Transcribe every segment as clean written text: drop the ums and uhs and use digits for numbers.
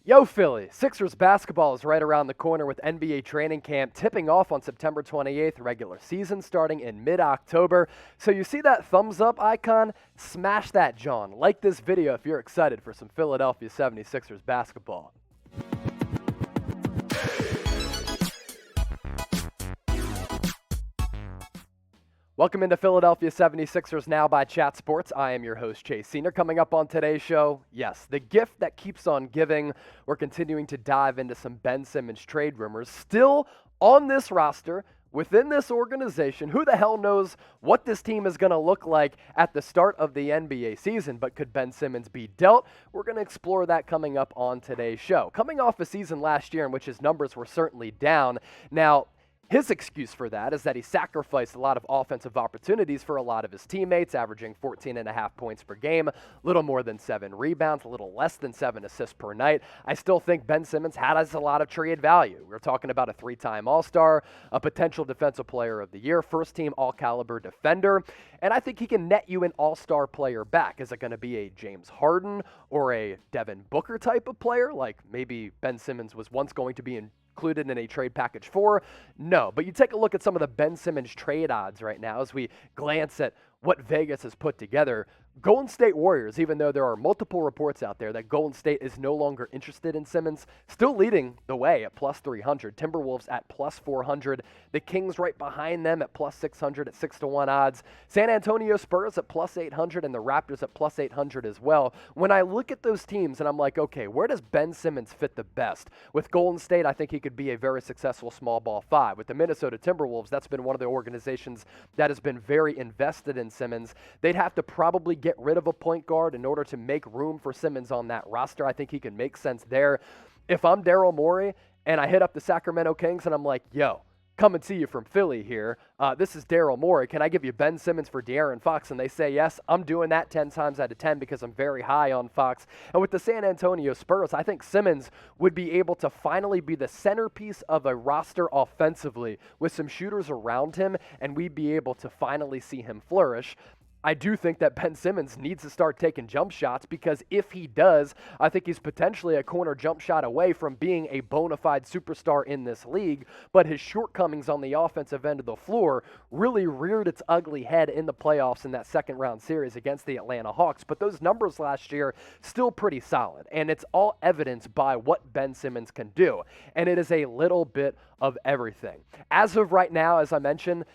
Yo, Philly! Sixers basketball is right around the corner with NBA training camp tipping off on September 28th, regular season starting in mid-October. So you see that thumbs up icon? Smash that, John. Like this video if you're excited for some Philadelphia 76ers basketball. Welcome into Philadelphia 76ers Now by Chat Sports. I am your host, Chase Senior. Coming up on today's show, yes, the gift that keeps on giving. We're continuing to dive into some Ben Simmons trade rumors. Still on this roster, within this organization, who the hell knows what this team is going to look like at the start of the NBA season, but could Ben Simmons be dealt? We're going to explore that coming up on today's show. Coming off a season last year in which his numbers were certainly down. Now, his excuse for that is that he sacrificed a lot of offensive opportunities for a lot of his teammates, averaging 14.5 points per game, a little more than 7 rebounds, a little less than 7 assists per night. I still think Ben Simmons has a lot of trade value. We're talking about a 3-time All-Star, a potential Defensive Player of the Year, first-team All-Caliber defender, and I think he can net you an All-Star player back. Is it going to be a James Harden or a Devin Booker type of player, like maybe Ben Simmons was once going to be included in a trade package for? No, but you take a look at some of the Ben Simmons trade odds right now as we glance at what Vegas has put together. Golden State Warriors, even though there are multiple reports out there that Golden State is no longer interested in Simmons, still leading the way at plus 300. Timberwolves at plus 400. The Kings right behind them at plus 600 at 6-1 odds. San Antonio Spurs at plus 800 and the Raptors at plus 800 as well. When I look at those teams and I'm like, okay, where does Ben Simmons fit the best? With Golden State, I think he could be a very successful small ball 5. With the Minnesota Timberwolves, that's been one of the organizations that has been very invested in Simmons. They'd have to probably get rid of a point guard in order to make room for Simmons on that roster. I think he can make sense there. If I'm Daryl Morey and I hit up the Sacramento Kings and I'm like, yo, come and see you from Philly here. This is Daryl Morey. Can I give you Ben Simmons for De'Aaron Fox? And they say yes. I'm doing that 10 times out of 10 because I'm very high on Fox. And with the San Antonio Spurs, I think Simmons would be able to finally be the centerpiece of a roster offensively with some shooters around him, and we'd be able to finally see him flourish. I do think that Ben Simmons needs to start taking jump shots because if he does, I think he's potentially a corner jump shot away from being a bona fide superstar in this league, but his shortcomings on the offensive end of the floor really reared its ugly head in the playoffs in that second round series against the Atlanta Hawks. But those numbers last year, still pretty solid, and it's all evidenced by what Ben Simmons can do, and it is a little bit of everything. As of right now, as I mentioned,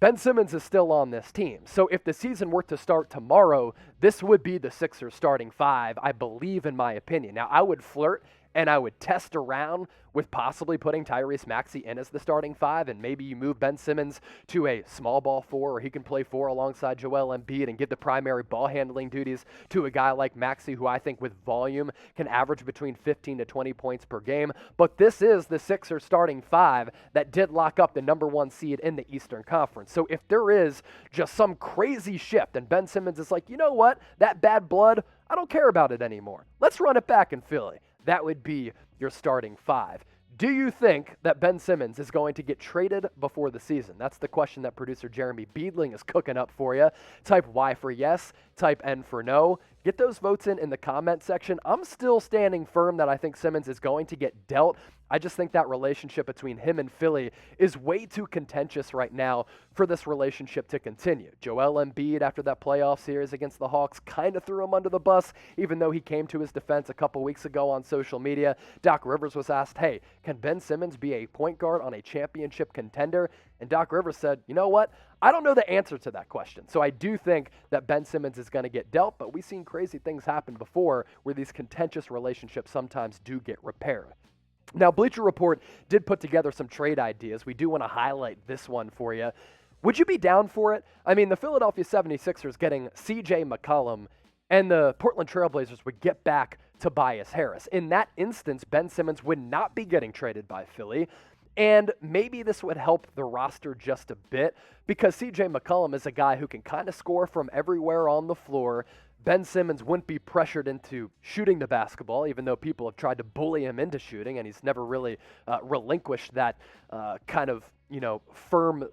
Ben Simmons is still on this team. So if the season were to start tomorrow, this would be the Sixers starting 5, I believe, in my opinion. Now, I would flirt and I would test around with possibly putting Tyrese Maxey in as the starting 5, and maybe you move Ben Simmons to a small ball 4, or he can play 4 alongside Joel Embiid and give the primary ball handling duties to a guy like Maxey, who I think with volume can average between 15 to 20 points per game. But this is the Sixers starting 5 that did lock up the number 1 seed in the Eastern Conference. So if there is just some crazy shift and Ben Simmons is like, you know what, that bad blood, I don't care about it anymore. Let's run it back in Philly. That would be your starting 5. Do you think that Ben Simmons is going to get traded before the season? That's the question that producer Jeremy Beadling is cooking up for you. Type Y for yes, type N for no. Get those votes in the comment section. I'm still standing firm that I think Simmons is going to get dealt. I just think that relationship between him and Philly is way too contentious right now for this relationship to continue. Joel Embiid, after that playoff series against the Hawks, kind of threw him under the bus, even though he came to his defense a couple weeks ago on social media. Doc Rivers was asked, hey, can Ben Simmons be a point guard on a championship contender? And Doc Rivers said, you know what? I don't know the answer to that question. So I do think that Ben Simmons is going to get dealt, but we've seen crazy things happen before where these contentious relationships sometimes do get repaired. Now, Bleacher Report did put together some trade ideas. We do want to highlight this one for you. Would you be down for it? I mean, the Philadelphia 76ers getting CJ MCollum, and the Portland Trailblazers would get back Tobias Harris. In that instance, Ben Simmons would not be getting traded by Philly. And maybe this would help the roster just a bit because CJ McCollum is a guy who can kind of score from everywhere on the floor. Ben Simmons wouldn't be pressured into shooting the basketball, even though people have tried to bully him into shooting, and he's never really relinquished that kind of, firm,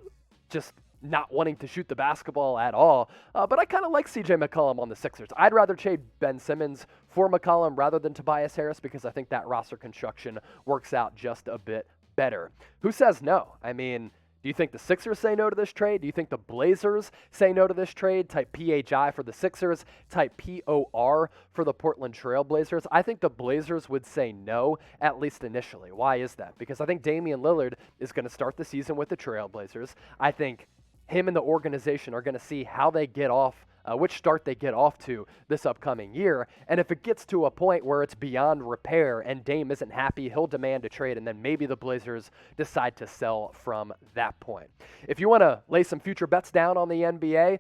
just not wanting to shoot the basketball at all. But I kind of like CJ McCollum on the Sixers. I'd rather trade Ben Simmons for McCollum rather than Tobias Harris because I think that roster construction works out just a bit better. Who says no? I mean, do you think the Sixers say no to this trade? Do you think the Blazers say no to this trade? Type PHI for the Sixers, type POR for the Portland Trail Blazers. I think the Blazers would say no, at least initially. Why is that? Because I think Damian Lillard is going to start the season with the Trail Blazers. I think him and the organization are going to see how they get off, which start they get off to this upcoming year. And if it gets to a point where it's beyond repair and Dame isn't happy, he'll demand a trade, and then maybe the Blazers decide to sell from that point. If you want to lay some future bets down on the NBA,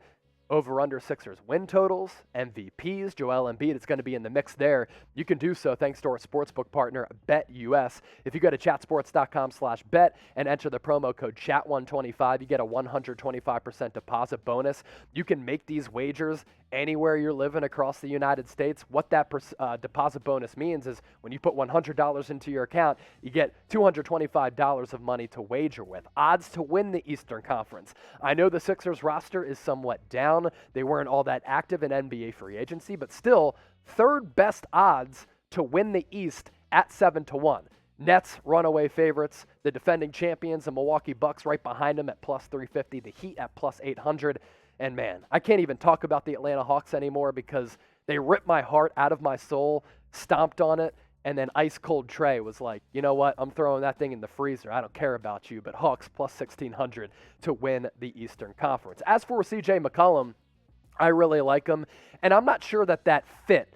over-under Sixers win totals, MVPs, Joel Embiid, it's going to be in the mix there. You can do so thanks to our sportsbook partner, BetUS. If you go to chatsports.com/bet and enter the promo code CHAT125, you get a 125% deposit bonus. You can make these wagers anywhere you're living across the United States. What that deposit bonus means is when you put $100 into your account, you get $225 of money to wager with. Odds to win the Eastern Conference. I know the Sixers roster is somewhat down. They weren't all that active in NBA free agency, but still, third best odds to win the East at 7-1. Nets, runaway favorites. The defending champions, the Milwaukee Bucks, right behind them at plus 350. The Heat at plus 800. And man, I can't even talk about the Atlanta Hawks anymore because they ripped my heart out of my soul, stomped on it, and then ice cold Trey was like, you know what, I'm throwing that thing in the freezer. I don't care about you, but Hawks plus 1,600 to win the Eastern Conference. As for CJ MCollum, I really like him, and I'm not sure that that fit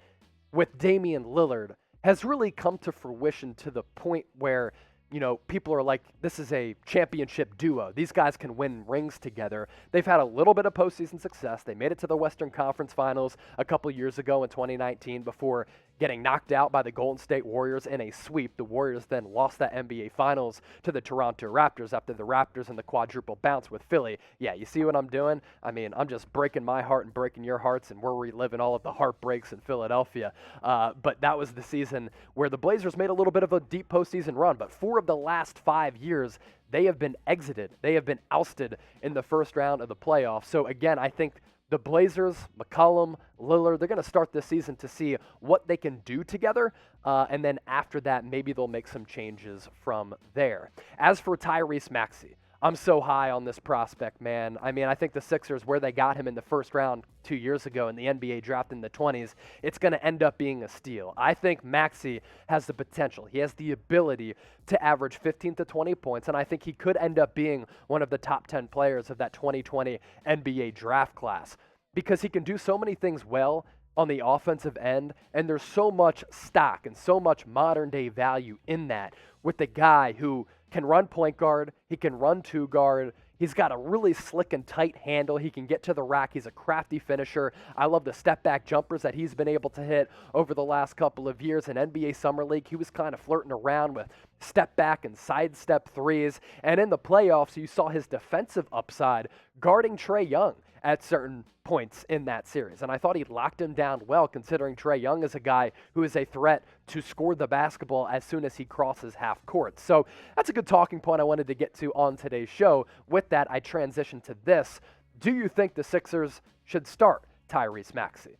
with Damian Lillard has really come to fruition to the point where, you know, people are like, this is a championship duo. These guys can win rings together. They've had a little bit of postseason success. They made it to the Western Conference Finals a couple years ago in 2019 before getting knocked out by the Golden State Warriors in a sweep. The Warriors then lost that NBA Finals to the Toronto Raptors after the Raptors and the quadruple bounce with Philly. Yeah, you see what I'm doing? I mean, I'm just breaking my heart and breaking your hearts, and we're reliving all of the heartbreaks in Philadelphia. But that was the season where the Blazers made a little bit of a deep postseason run. But 4 of the last 5 years, they have been exited. They have been ousted in the first round of the playoffs. So again, I think the Blazers, McCollum, Lillard, they're going to start this season to see what they can do together, and then after that, maybe they'll make some changes from there. As for Tyrese Maxey, I'm so high on this prospect, man. I mean, I think the Sixers, where they got him in the first round 2 years ago in the NBA draft in the 20s, it's going to end up being a steal. I think Maxey has the potential. He has the ability to average 15 to 20 points, and I think he could end up being one of the top 10 players of that 2020 NBA draft class because he can do so many things well on the offensive end, and there's so much stock and so much modern-day value in that with the guy who can run point guard, he can run two guard, he's got a really slick and tight handle, he can get to the rack, he's a crafty finisher. I love the step-back jumpers that he's been able to hit over the last couple of years in NBA Summer League. He was kind of flirting around with step-back and sidestep threes, and in the playoffs, you saw his defensive upside guarding Trae Young at certain points in that series. And I thought he locked him down well, considering Trae Young is a guy who is a threat to score the basketball as soon as he crosses half court. So that's a good talking point I wanted to get to on today's show. With that, I transition to this. Do you think the Sixers should start Tyrese Maxey?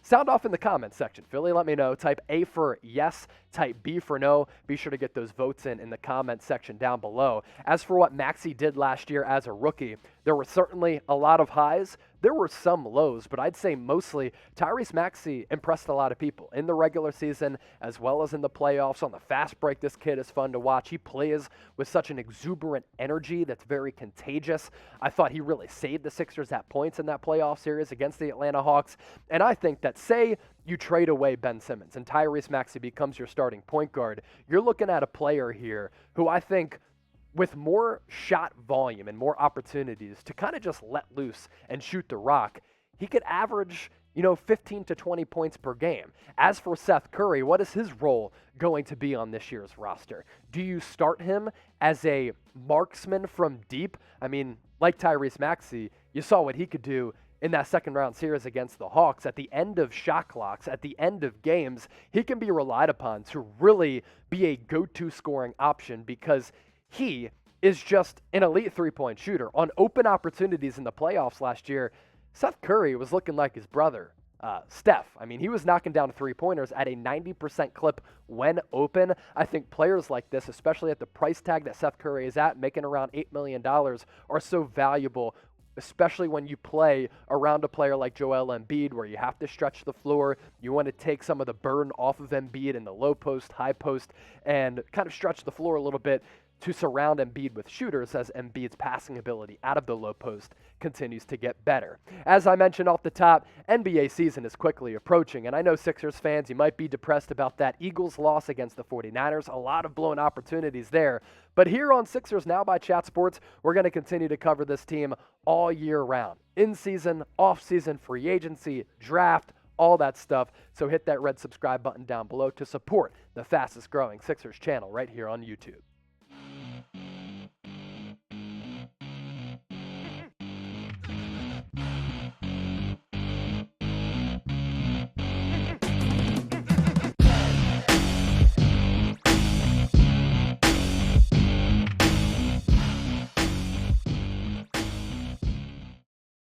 Sound off in the comments section, Philly. Let me know. Type A for yes, type B for no. Be sure to get those votes in the comments section down below. As for what Maxey did last year as a rookie, there were certainly a lot of highs. There were some lows, but I'd say mostly Tyrese Maxey impressed a lot of people in the regular season as well as in the playoffs. On the fast break, this kid is fun to watch. He plays with such an exuberant energy that's very contagious. I thought he really saved the Sixers at points in that playoff series against the Atlanta Hawks. And I think that, say you trade away Ben Simmons and Tyrese Maxey becomes your starting point guard, you're looking at a player here who I think, with more shot volume and more opportunities to kind of just let loose and shoot the rock, he could average, 15 to 20 points per game. As for Seth Curry, what is his role going to be on this year's roster? Do you start him as a marksman from deep? I mean, like Tyrese Maxey, you saw what he could do in that second round series against the Hawks. At the end of shot clocks, at the end of games, he can be relied upon to really be a go-to scoring option because he is just an elite three-point shooter. On open opportunities in the playoffs last year, Seth Curry was looking like his brother, Steph. I mean, he was knocking down three-pointers at a 90% clip when open. I think players like this, especially at the price tag that Seth Curry is at, making around $8 million, are so valuable, especially when you play around a player like Joel Embiid, where you have to stretch the floor. You want to take some of the burden off of Embiid in the low post, high post, and kind of stretch the floor a little bit to surround Embiid with shooters as Embiid's passing ability out of the low post continues to get better. As I mentioned off the top, NBA season is quickly approaching, and I know Sixers fans, you might be depressed about that Eagles loss against the 49ers. A lot of blown opportunities there. But here on Sixers Now by Chat Sports, we're going to continue to cover this team all year round. In season, off season, free agency, draft, all that stuff. So hit that red subscribe button down below to support the fastest growing Sixers channel right here on YouTube.